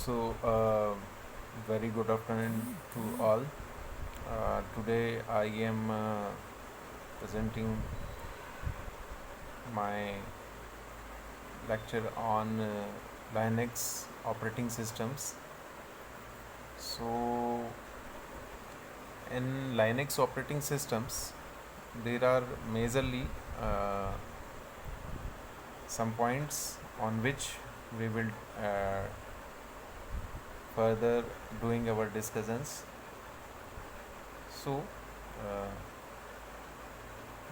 Very good afternoon to all. Today I am presenting my lecture on Linux operating systems. So, in Linux operating systems, there are majorly uh, some points on which we will uh, further doing our discussions. So, uh,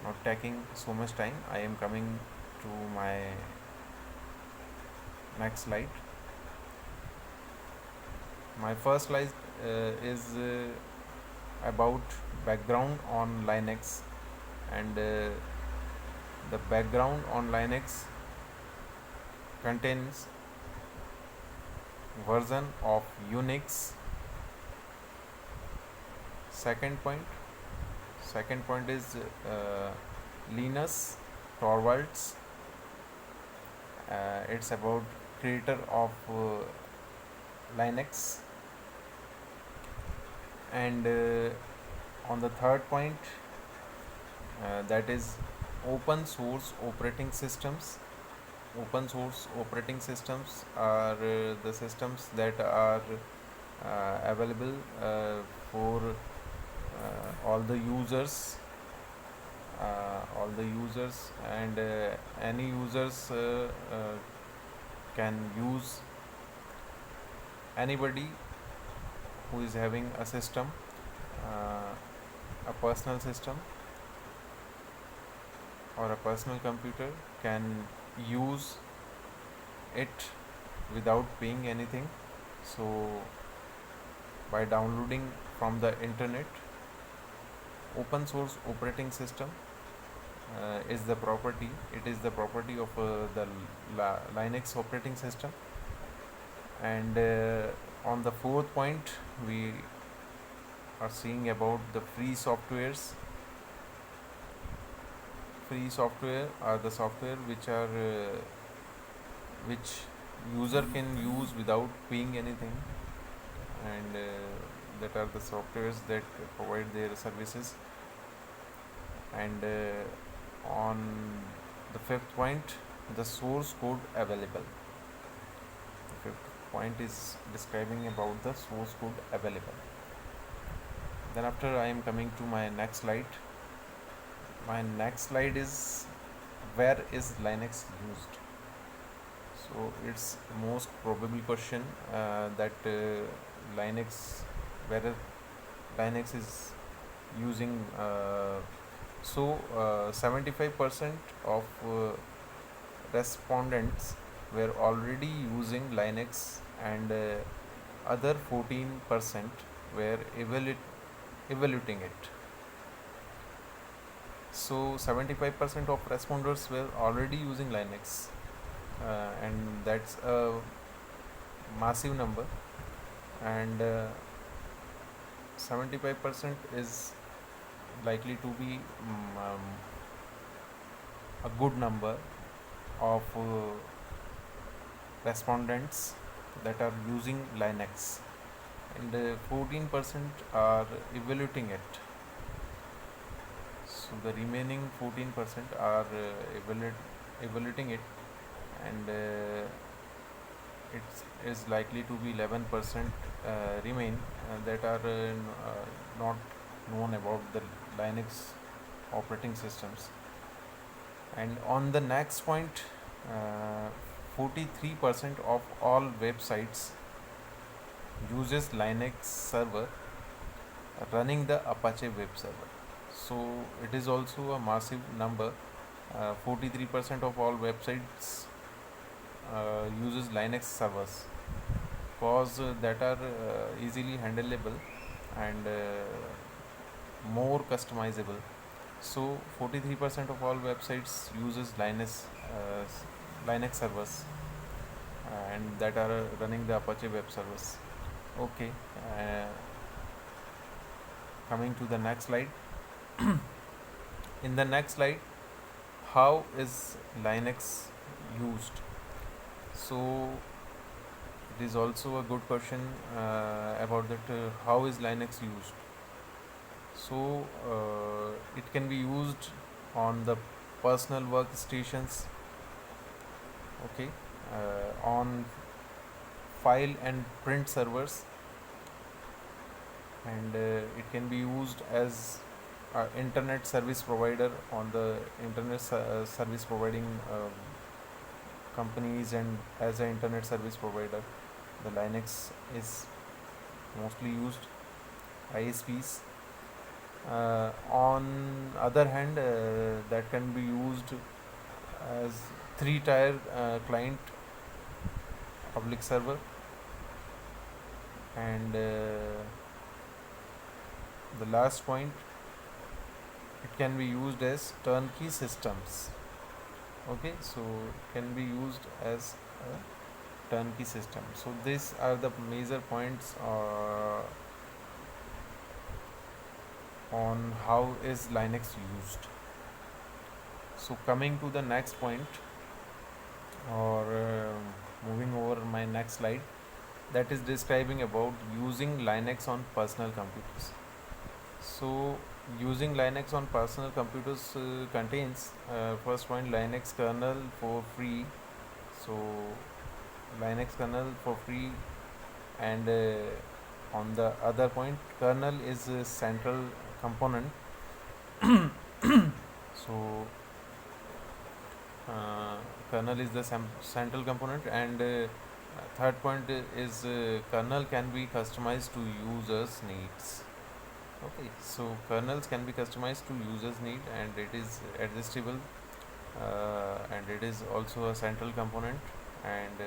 not taking so much time, I am coming to my next slide. My first slide is about background on Linux, and the background on Linux contains version of Unix. Second point is Linus Torvalds. It's about creator of Linux. And on the third point, that is open source operating systems. Open source operating systems are the systems that are available for all the users, and any users can use. Anybody who is having a system, uh, a personal system or a personal computer, can use it without paying anything. So, by downloading from the internet, open source operating system is the property. It is the property of the Linux operating system. And on the fourth point, we are seeing about the free softwares. Free software are the software which user can use without paying anything, and that are the softwares that provide their services. And on the fifth point, the source code available. The fifth point is describing about the source code available. Then after, I am coming to my next slide. My next slide is, where is Linux used? So it's most probable question that Linux, whether Linux is using. 75% of respondents were already using Linux, and other 14% were evaluating it. So 75% of responders were already using Linux, and that's a massive number. And 75% is likely to be a good number of respondents that are using Linux, and 14% are evaluating it. So the remaining 14% are evaluating it, and it is likely to be 11% remain that are not known about the Linux operating systems. And on the next point, 43% of all websites uses Linux server running the Apache web server. So it is also a massive number. 43% of all websites uses Linux servers, cause that are easily handleable and more customizable. So 43% of all websites uses Linux servers, and that are running the Apache web servers. Okay, coming to the next slide. In the next slide, how is Linux used? So is also a good question about that how is Linux used. So it can be used on the personal workstations, okay, on file and print servers, and it can be used as internet service provider on the internet service providing companies, and as an internet service provider the Linux is mostly used, ISPs. On other hand, that can be used as three-tier client public server, and the last point, it can be used as turnkey systems. Okay, so it can be used as a turnkey system. So these are the major points on how is Linux used. So coming to the next point, or moving over my next slide, that is describing about using Linux on personal computers. So using Linux on personal computers contains first point, Linux kernel for free. So Linux kernel for free, and on the other point, kernel is a central component. So kernel is the central component, and third point is kernel can be customized to users needs. Okay, so kernels can be customized to users need, and it is adjustable, and it is also a central component, and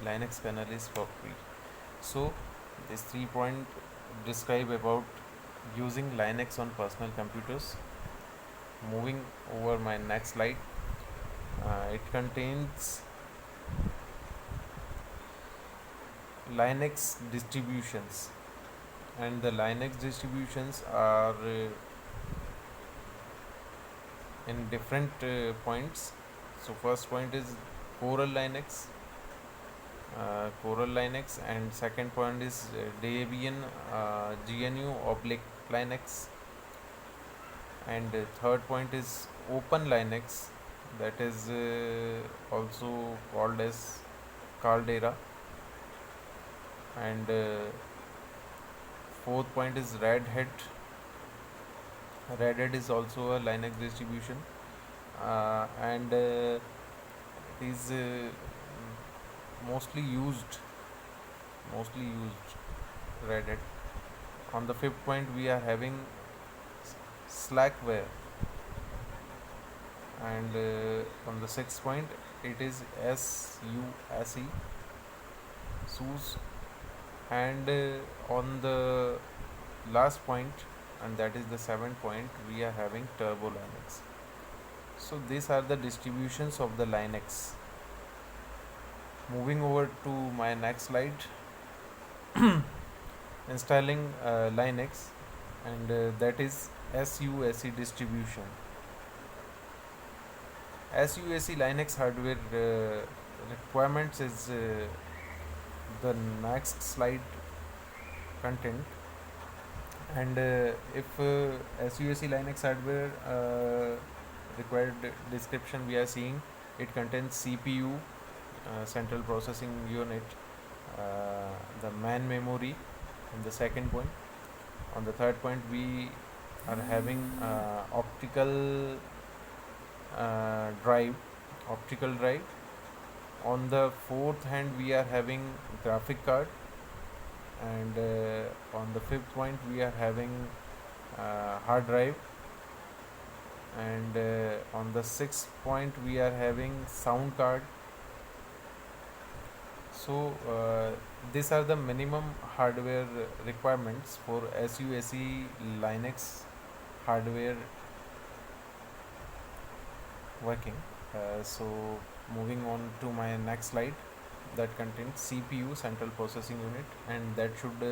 Linux kernel is for free. So this 3 point describe about using Linux on personal computers. Moving over my next slide, it contains Linux distributions, and the Linux distributions are in different points. So first point is Coral Linux, and second point is Debian GNU oblique Linux, and third point is Open Linux, that is also called as Caldera, and fourth point is Red Hat. Red Hat is also a Linux distribution, and it is mostly used Red Hat. On the fifth point, we are having Slackware, and on the sixth point, it is SUSE, SUSE, and on the last point, and that is the seventh point, we are having Turbo Linux. So these are the distributions of the Linux. Moving over to my next slide, installing Linux, and that is SUSE distribution. SUSE Linux hardware requirements is the next slide content, and if SUSE Linux hardware required description we are seeing, it contains CPU, central processing unit, the main memory in the second point. On the third point, we are having optical drive. On the fourth hand, we are having graphic card, and on the fifth point, we are having hard drive, and on the sixth point, we are having sound card. So these are the minimum hardware requirements for SUSE Linux hardware working. So moving on to my next slide, that contains CPU, central processing unit, and that should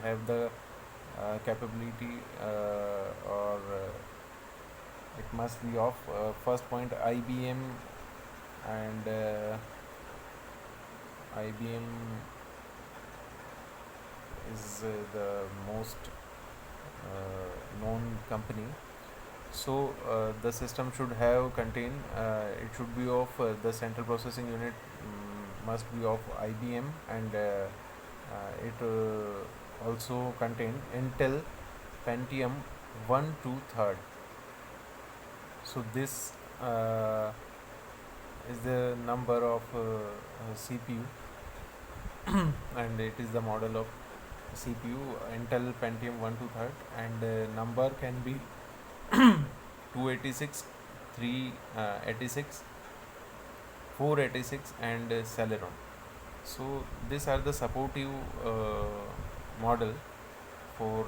have the capability, or it must be of first point and IBM is the most known company. So the system should have contain, it should be of the central processing unit must be of IBM, and it also contain Intel Pentium 1 to 3rd. So this is the number of CPU, and it is the model of CPU Intel Pentium 1 to 3rd, and number can be 286, 386, 486, and Celeron. So these are the supportive model for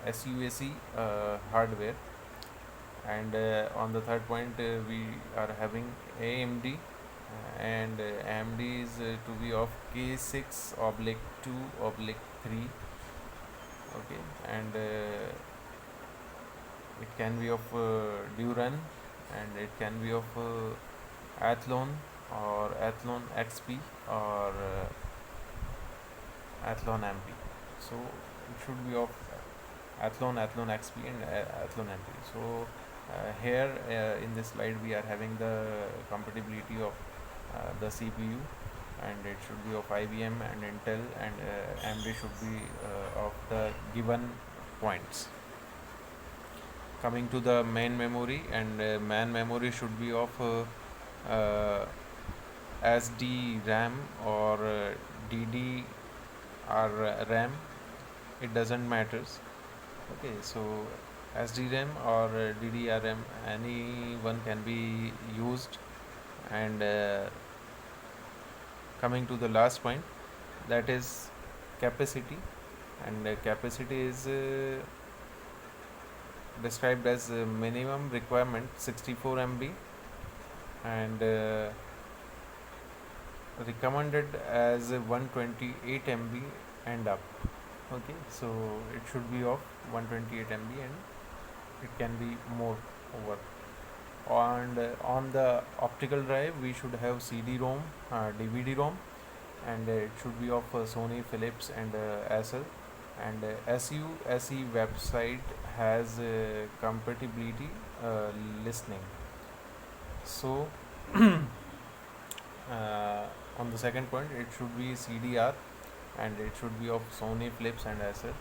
SUAC hardware. And on the third point, we are having AMD, and AMD is to be of K6/2/3. Okay, and it can be of Duran, and it can be of Athlon or Athlon XP or Athlon MP. So it should be of Athlon XP, and Athlon MP. So here in this slide we are having the compatibility of the CPU, and it should be of IBM and Intel, and AMD should be of the given points. Coming to the main memory, and main memory should be of SD RAM or DDR RAM. It doesn't matters. Okay, so SD RAM or DDR RAM, any one can be used. And coming to the last point, that is capacity, and capacity is described as minimum requirement 64 MB, and recommended as 128 MB and up. Okay, so it should be of 128 MB, and it can be more over. And on the optical drive we should have CD-ROM, DVD-ROM, and it should be of Sony, Philips, and Acer. And SUSE website has compatibility listening. So on the second point, it should be CDR, and it should be of Sony, Philips, and Acer.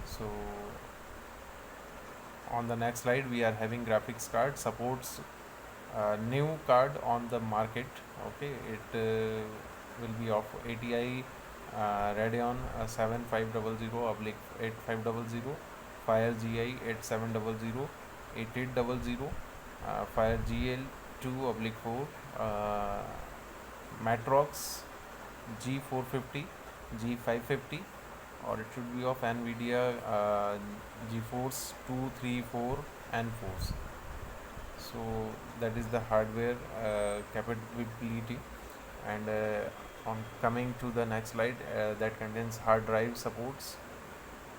So on the next slide we are having graphics card supports new card on the market. Okay, it will be of ATI Radeon 7500/8500, Fire GI 8700, 8800, Fire GL 2/4, Matrox G450, G550, or it should be of NVIDIA GeForce 234 and 4s. So that is the hardware capability. And on coming to the next slide, that contains hard drive supports,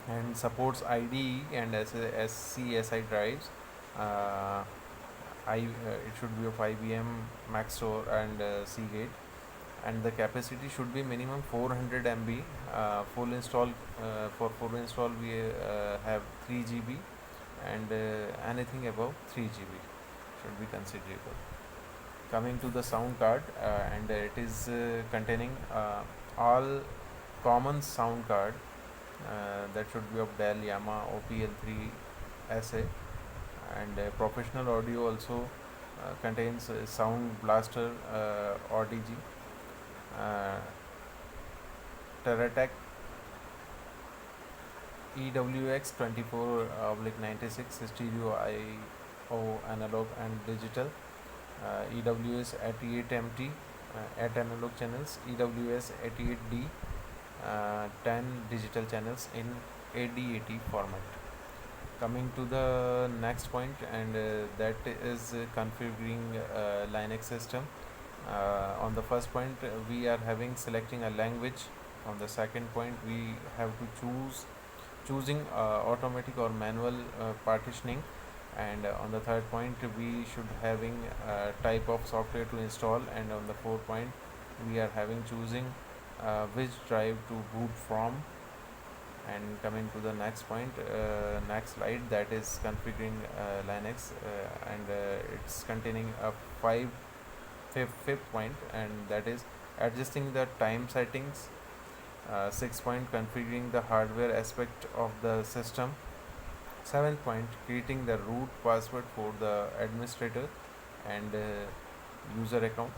and supports IDE and SCSI drives. It should be of IBM, Maxtor, and Seagate. And the capacity should be minimum 400 MB. Full install, for full install we have 3 GB, and anything above 3 GB should be considerable. Coming to the sound card, and it is containing all common sound card, that should be of Dell, Yamaha, OPL3 SA, and professional audio also contains Sound Blaster ODG, Teratech EWX 24/96 stereo IO analog and digital, EWS 88MT 8 analog channels, EWS 88D 10 digital channels in AD80 format. Coming to the next point, and that is configuring Linux system. On the first point, we are having selecting a language. On the second point, we have to choosing automatic or manual partitioning. And on the third point, we should having type of software to install. And on the fourth point, we are having choosing which drive to boot from. And coming to the next point, next slide, that is configuring Linux, and it's containing a fifth point, and that is adjusting the time settings. Sixth point, configuring the hardware aspect of the system. Seventh point, creating the root password for the administrator and user account.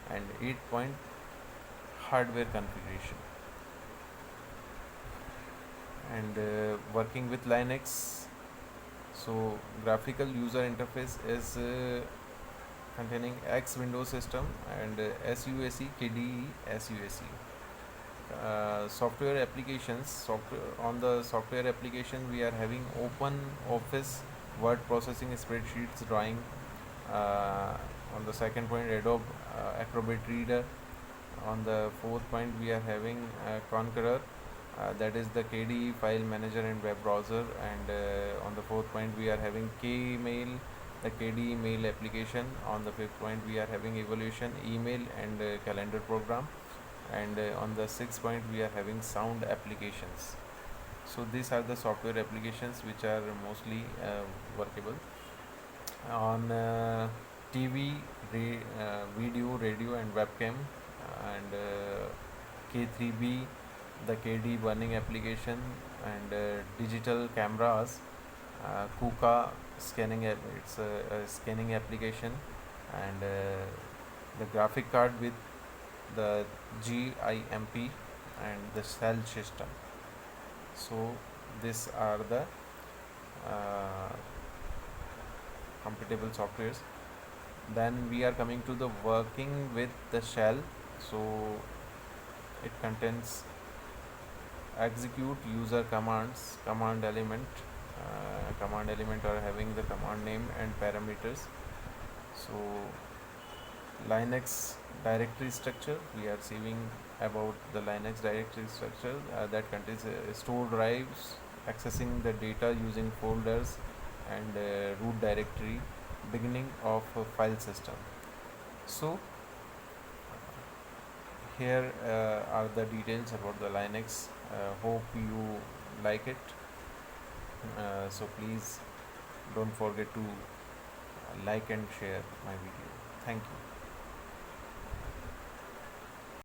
And eighth point, hardware configuration. And working with Linux, so graphical user interface is containing X Windows system and SUAC, KDE, SUAC. Software applications, on the software application we are having Open Office, word processing, spreadsheets, drawing. On the second point, Adobe Acrobat Reader. On the fourth point, we are having Conqueror, that is the KDE file manager and web browser. And on the fourth point, we are having Kmail, the KDE mail application. On the fifth point, we are having Evolution email and calendar program. And on the sixth point, we are having sound applications. So these are the software applications which are mostly workable on TV, video, radio, and webcam. And K3B, the KD burning application, and digital cameras. KUKA scanning, it's a scanning application, and the graphic card with the GIMP and the cell system. So these are the compatible softwares. Then we are coming to the working with the shell. So it contains execute user commands, command element. Command element are having the command name and parameters. So Linux directory structure, we are seeing about the Linux directory structure that contains store drives, accessing the data using folders, and root directory, beginning of a file system. So here are the details about the Linux. Hope you like it. So please don't forget to like and share my video. Thank you.